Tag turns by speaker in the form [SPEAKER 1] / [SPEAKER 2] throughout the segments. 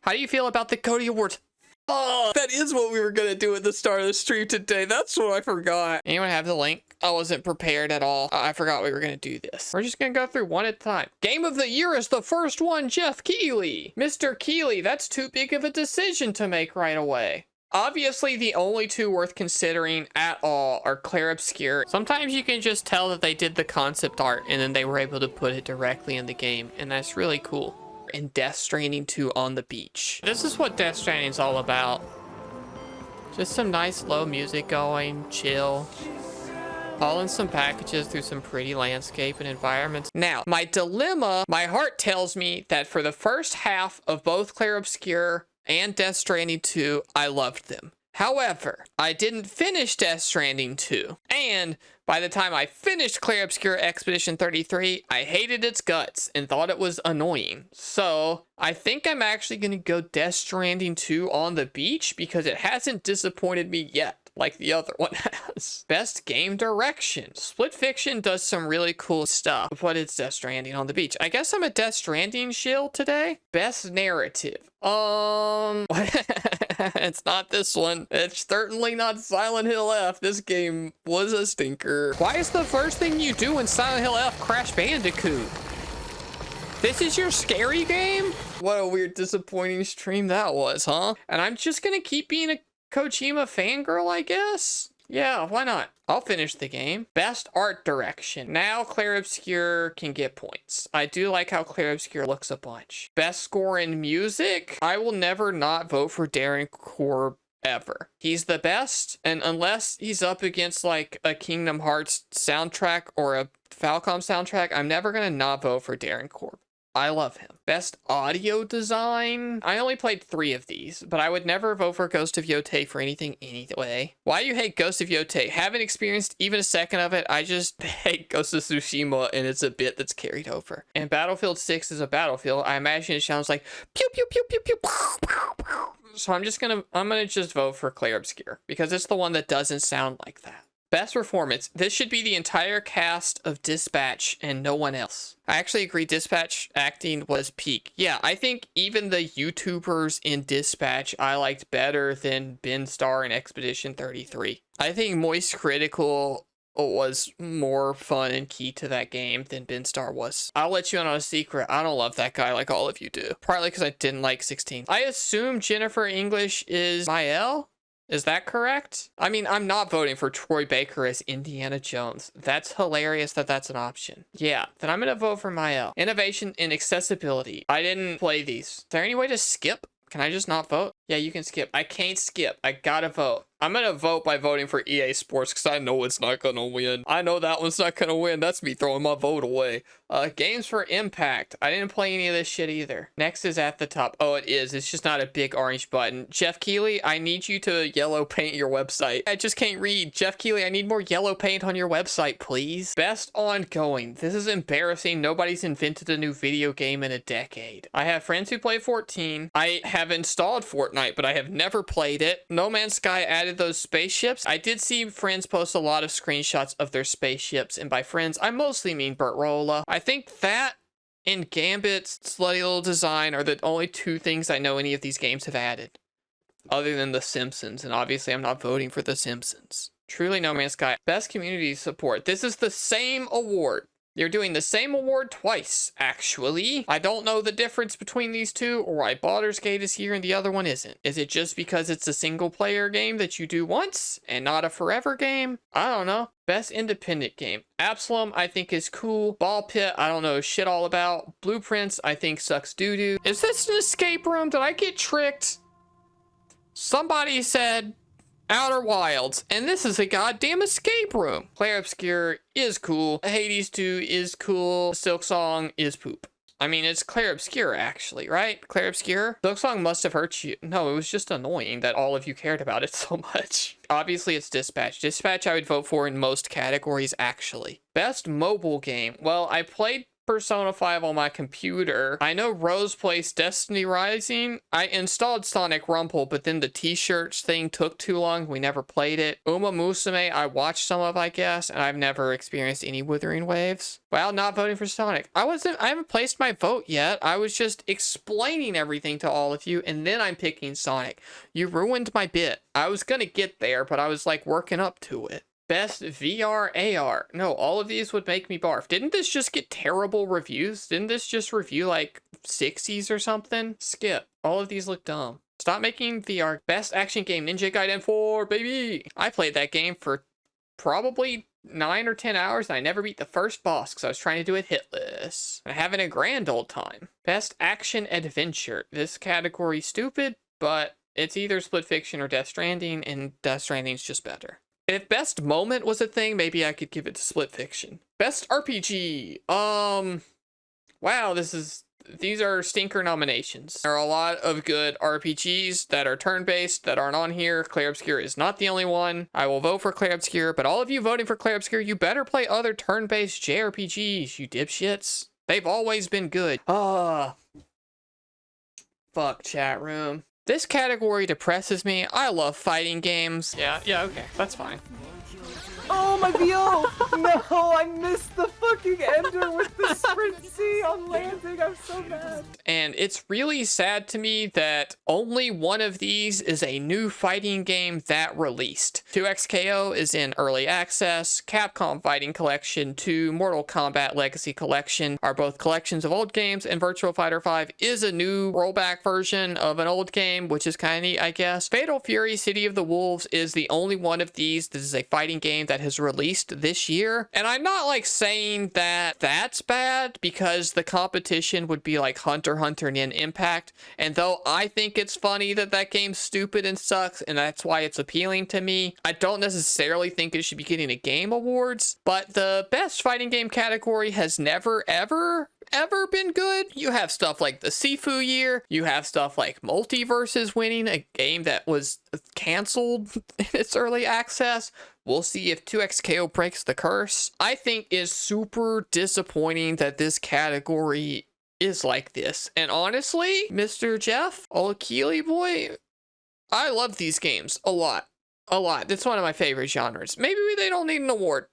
[SPEAKER 1] How do you feel about the GOTY Awards? Oh, that is what we were going to do at the start of the stream today. That's what I forgot. Anyone have the link? I wasn't prepared at all. I forgot we were going to do this. We're just going to go through one at a time. Game of the year is the first one, Jeff Keighley. Mr. Keighley, that's too big of a decision to make right away. Obviously, the only two worth considering at all are Clair Obscur. Sometimes you can just tell that they did the concept art and then they were able to put it directly in the game, and that's really cool. And Death Stranding 2 on the beach. This is what Death Stranding is all about. Just some nice low music going, chill. Hauling some packages through some pretty landscape and environments. Now, my dilemma, my heart tells me that for the first half of both Clair Obscur and Death Stranding 2, I loved them. However, I didn't finish Death Stranding 2. And by the time I finished Clair Obscur Expedition 33, I hated its guts and thought it was annoying. So I think I'm actually going to go Death Stranding 2 on the beach because it hasn't disappointed me yet, like the other one has. Best game direction. Split Fiction does some really cool stuff. But it's Death Stranding on the beach. I guess I'm a Death Stranding shill today. Best narrative. It's not this one. It's certainly not Silent Hill F. This game was a stinker. Why is the first thing you do in Silent Hill F Crash Bandicoot? This is your scary game? What a weird, disappointing stream that was, huh? And I'm just gonna keep being a Kojima fangirl, I guess? Yeah, why not? I'll finish the game. Best art direction. Now Clair Obscur can get points. I do like how Clair Obscur looks a bunch. Best score in music. I will never not vote for Darren Korb ever. He's the best, and unless he's up against like a Kingdom Hearts soundtrack or a Falcom soundtrack, I'm never gonna not vote for Darren Korb. I love him. Best audio design. I only played 3 of these, but I would never vote for Ghost of Yotei for anything anyway. Why do you hate Ghost of Yotei? Haven't experienced even a second of it. I just hate Ghost of Tsushima, and it's a bit that's carried over. And Battlefield 6 is a Battlefield. I imagine it sounds like pew pew pew pew pew. So I'm gonna just vote for Clair Obscur because it's the one that doesn't sound like that. Best performance. This should be the entire cast of Dispatch and no one else. I actually agree Dispatch acting was peak. Yeah, I think even the YouTubers in Dispatch I liked better than Ben Starr in Expedition 33. I think Moist Critical was more fun and key to that game than Ben Starr was. I'll let you in on a secret. I don't love that guy like all of you do. Partly because I didn't like 16. I assume Jennifer English is Mael? Is that correct? I mean, I'm not voting for Troy Baker as Indiana Jones. That's hilarious that that's an option. Yeah, then I'm gonna vote for Mael. Innovation and accessibility. I didn't play these. Is there any way to skip? Can I just not vote? Yeah, you can skip. I can't skip. I gotta vote. I'm gonna vote by voting for EA Sports because I know it's not gonna win. I know that one's not gonna win. That's me throwing my vote away. Games for Impact. I didn't play any of this shit either. Next is at the top. Oh, it is. It's just not a big orange button. Jeff Keighley, I need you to yellow paint your website. I just can't read. Jeff Keighley, I need more yellow paint on your website, please. Best ongoing. This is embarrassing. Nobody's invented a new video game in a decade. I have friends who play 14. I have installed Fortnite, but I have never played it. No Man's Sky added those spaceships. I did see friends post a lot of screenshots of their spaceships, and by friends, I mostly mean Bert Rolla. I think that and Gambit's slutty little design are the only 2 things I know any of these games have added, other than The Simpsons, and obviously I'm not voting for The Simpsons. Truly No Man's Sky. Best community support. This is the same award. You're doing the same award twice, actually. I don't know the difference between these two, or why Baldur's Gate is here and the other one isn't. Is it just because it's a single-player game that you do once, and not a forever game? I don't know. Best independent game. Absalom, I think, is cool. Ball Pit, I don't know shit all about. Blueprints, I think, sucks doo-doo. Is this an escape room? Did I get tricked? Somebody said Outer Wilds, and this is a goddamn escape room. Clair Obscur is cool. Hades 2 is cool. Silk Song is poop. I mean, it's Clair Obscur, actually, right? Clair Obscur? Silk Song must have hurt you. No, it was just annoying that all of you cared about it so much. Obviously, it's Dispatch. Dispatch I would vote for in most categories, actually. Best mobile game. Well, I played Persona 5 on my computer. I know Rose plays Destiny Rising. I installed Sonic Rumble, but then the t-shirts thing took too long. We never played it. Uma Musume, I watched some of, I guess, and I've never experienced any Withering Waves. Well, not voting for Sonic. I haven't placed my vote yet. I was just explaining everything to all of you, and then I'm picking Sonic. You ruined my bit. I was gonna get there, but I was like working up to it. Best VR AR. No, all of these would make me barf. Didn't this just get terrible reviews? Didn't this just review like 60s or something? Skip. All of these look dumb. Stop making VR. Best action game, Ninja Gaiden 4, baby. I played that game for probably 9 or 10 hours, and I never beat the first boss because I was trying to do it hitless. I'm having a grand old time. Best action adventure. This category stupid, but it's either Split Fiction or Death Stranding, and Death Stranding's just better. If best moment was a thing, maybe I could give it to Split Fiction. Best RPG. Wow, these are stinker nominations. There are a lot of good RPGs that are turn-based that aren't on here. Clair Obscur is not the only one. I will vote for Clair Obscur, but all of you voting for Clair Obscur, you better play other turn-based JRPGs, you dipshits. They've always been good. Fuck, chat room. This category depresses me. I love fighting games. Yeah, okay, that's fine.
[SPEAKER 2] Oh, my VO! No, I missed the fucking ender with the sprint C on landing. I'm so mad.
[SPEAKER 1] And it's really sad to me that only one of these is a new fighting game that released. 2XKO is in early access. Capcom Fighting Collection 2, Mortal Kombat Legacy Collection are both collections of old games, and Virtua Fighter 5 is a new rollback version of an old game, which is kind of neat, I guess. Fatal Fury City of the Wolves is the only one of these that is a fighting game that has released this year. And I'm not like saying that that's bad, because the competition would be like Hunter x Hunter and Impact. And though I think it's funny that that game's stupid and sucks, and that's why it's appealing to me, I don't necessarily think it should be getting a game awards. But the best fighting game category has never, ever been good. You have stuff like the Sifu year. You have stuff like Multiverses winning, a game that was canceled in its early access. We'll see if 2XKO breaks the curse. I think it's super disappointing that this category is like this. And honestly, Mr. Jeff, Olakili boy, I love these games a lot. A lot. It's one of my favorite genres. Maybe they don't need an award.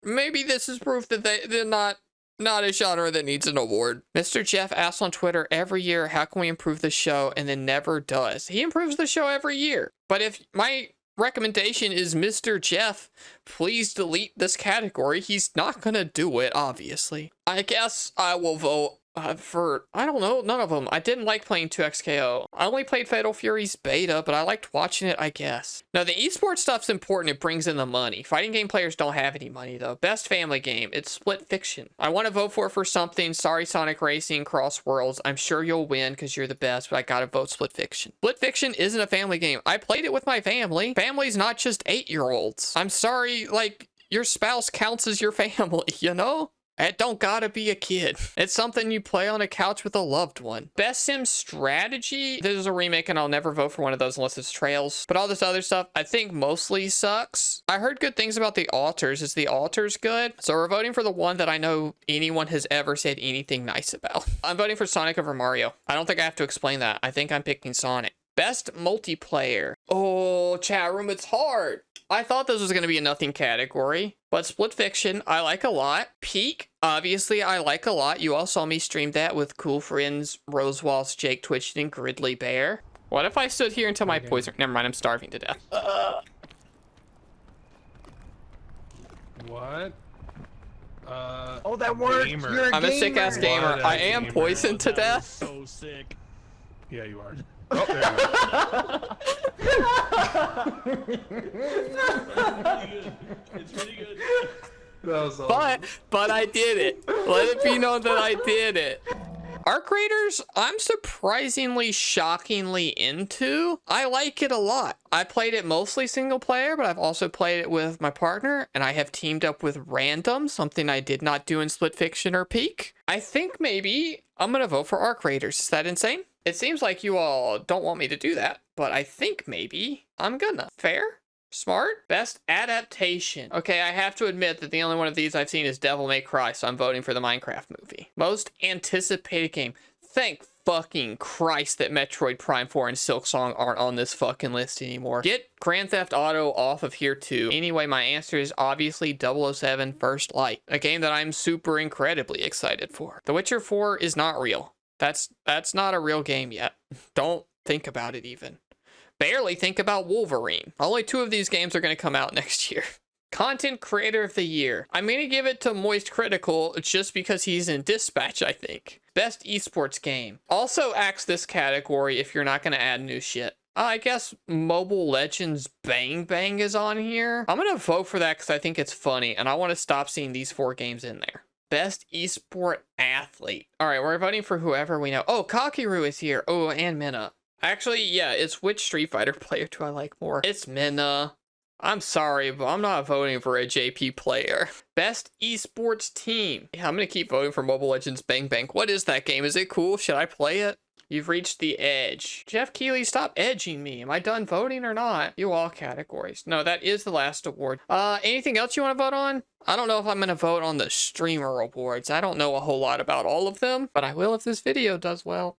[SPEAKER 1] Maybe this is proof that they're not a genre that needs an award. Mr. Jeff asks on Twitter every year, how can we improve the show, and then never does. He improves the show every year. But if my recommendation is Mr. Jeff, please delete this category, he's not gonna do it, obviously. I guess I will vote for, I don't know, none of them. I didn't like playing 2XKO. I only played Fatal Fury's beta, but I liked watching it, I guess. Now, the esports stuff's important. It brings in the money. Fighting game players don't have any money, though. Best family game. It's Split Fiction. I want to vote for something. Sorry, Sonic Racing, Cross Worlds. I'm sure you'll win because you're the best, but I gotta vote Split Fiction. Split Fiction isn't a family game. I played it with my family. Family's not just 8-year-olds. I'm sorry, like, your spouse counts as your family, you know? It don't gotta be a kid. It's something you play on a couch with a loved one. Best Sim Strategy. This is a remake, and I'll never vote for one of those unless it's Trails. But all this other stuff, I think mostly sucks. I heard good things about The Alters. Is The Alters good? So we're voting for the one that I know anyone has ever said anything nice about. I'm voting for Sonic over Mario. I don't think I have to explain that. I think I'm picking Sonic. Best multiplayer. Oh, chat room, it's hard. I thought this was going to be a nothing category, but Split Fiction, I like a lot. Peak, obviously, I like a lot. You all saw me stream that with cool friends, Rose Waltz, Jake Twitchin, and Gridley Bear. What if I stood here until my poison... Never mind, I'm starving to death.
[SPEAKER 3] What?
[SPEAKER 2] Oh, that worked. You're a
[SPEAKER 1] I'm a sick-ass gamer. I am poisoned to death.
[SPEAKER 3] So sick. Yeah, you are. Oh, there you go. It's pretty good. That was awesome.
[SPEAKER 1] But I did it. Let it be known that I did it. Arc Raiders, I'm surprisingly, shockingly into. I like it a lot. I played it mostly single player, but I've also played it with my partner, and I have teamed up with random, something I did not do in Split Fiction or Peak. I think maybe I'm gonna vote for Arc Raiders. Is that insane? It seems like you all don't want me to do that, but I think maybe I'm gonna. Fair? Smart. Best adaptation. Okay, I have to admit that the only one of these I've seen is Devil May Cry, so I'm voting for the Minecraft movie. Most anticipated game. Thank fucking Christ that Metroid Prime 4 and Silksong aren't on this fucking list anymore. Get Grand Theft Auto off of here too. Anyway, my answer is obviously 007 First Light, a game that I'm super incredibly excited for. The Witcher 4 is not real. That's not a real game yet. Don't think about it even. Barely think about Wolverine. Only 2 of these games are going to come out next year. Content Creator of the Year. I'm going to give it to Moist Critical just because he's in Dispatch, I think. Best Esports Game. Also axe this category if you're not going to add new shit. I guess Mobile Legends Bang Bang is on here. I'm going to vote for that because I think it's funny and I want to stop seeing these 4 games in there. Best Esport Athlete. All right, we're voting for whoever we know. Oh, Kakiru is here. Oh, and Minna. Actually, yeah, it's which Street Fighter player do I like more? It's Minna. I'm sorry, but I'm not voting for a JP player. Best esports team. Yeah, I'm gonna keep voting for Mobile Legends Bang Bang. What is that game? Is it cool? Should I play it? You've reached the edge. Jeff Keighley, stop edging me. Am I done voting or not? You all categories. No, that is the last award. Anything else you want to vote on? I don't know if I'm going to vote on the streamer awards. I don't know a whole lot about all of them, but I will if this video does well.